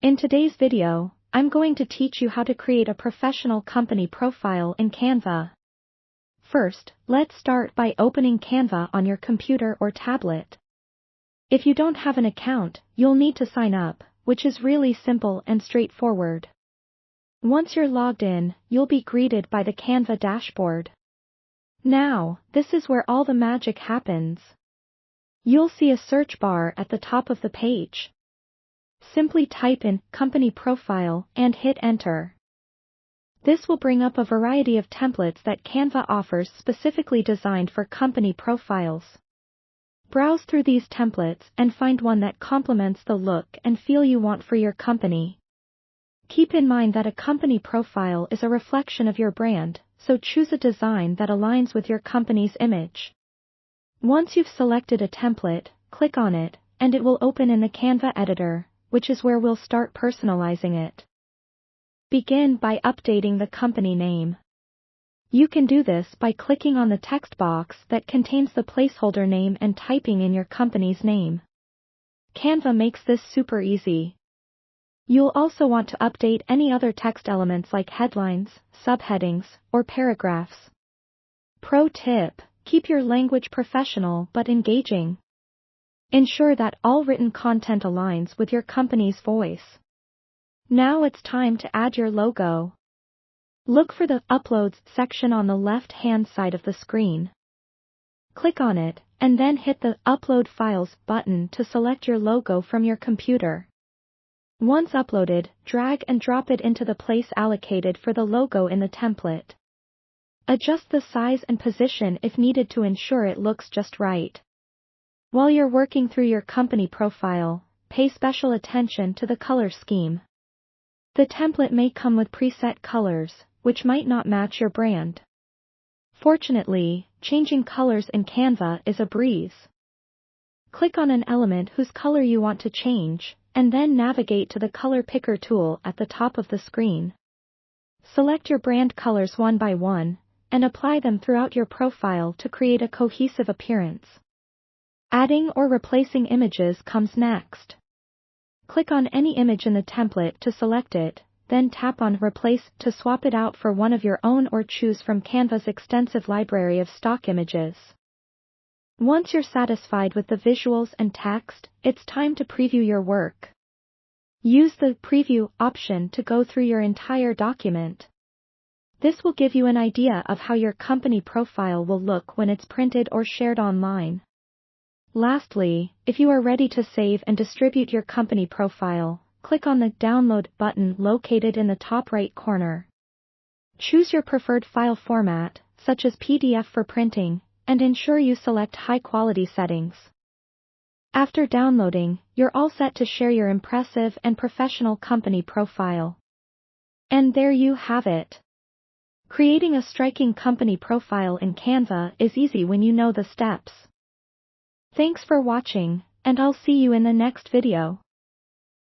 In today's video, I'm going to teach you how to create a professional company profile in Canva. First, let's start by opening Canva on your computer or tablet. If you don't have an account, you'll need to sign up, which is really simple and straightforward. Once you're logged in, you'll be greeted by the Canva dashboard. Now, this is where all the magic happens. You'll see a search bar at the top of the page. Simply type in company profile and hit enter. This will bring up a variety of templates that Canva offers specifically designed for company profiles. Browse through these templates and find one that complements the look and feel you want for your company. Keep in mind that a company profile is a reflection of your brand, so choose a design that aligns with your company's image. Once you've selected a template, click on it, and it will open in the Canva editor, which is where we'll start personalizing it. Begin by updating the company name. You can do this by clicking on the text box that contains the placeholder name and typing in your company's name. Canva makes this super easy. You'll also want to update any other text elements like headlines, subheadings, or paragraphs. Pro tip: keep your language professional but engaging. Ensure that all written content aligns with your company's voice. Now it's time to add your logo. Look for the Uploads section on the left-hand side of the screen. Click on it, and then hit the Upload Files button to select your logo from your computer. Once uploaded, drag and drop it into the place allocated for the logo in the template. Adjust the size and position if needed to ensure it looks just right. While you're working through your company profile, pay special attention to the color scheme. The template may come with preset colors, which might not match your brand. Fortunately, changing colors in Canva is a breeze. Click on an element whose color you want to change, and then navigate to the color picker tool at the top of the screen. Select your brand colors one by one, and apply them throughout your profile to create a cohesive appearance. Adding or replacing images comes next. Click on any image in the template to select it, then tap on Replace to swap it out for one of your own or choose from Canva's extensive library of stock images. Once you're satisfied with the visuals and text, it's time to preview your work. Use the Preview option to go through your entire document. This will give you an idea of how your company profile will look when it's printed or shared online. Lastly, if you are ready to save and distribute your company profile, click on the Download button located in the top right corner. Choose your preferred file format, such as PDF for printing, and ensure you select high-quality settings. After downloading, you're all set to share your impressive and professional company profile. And there you have it. Creating a striking company profile in Canva is easy when you know the steps. Thanks for watching, and I'll see you in the next video.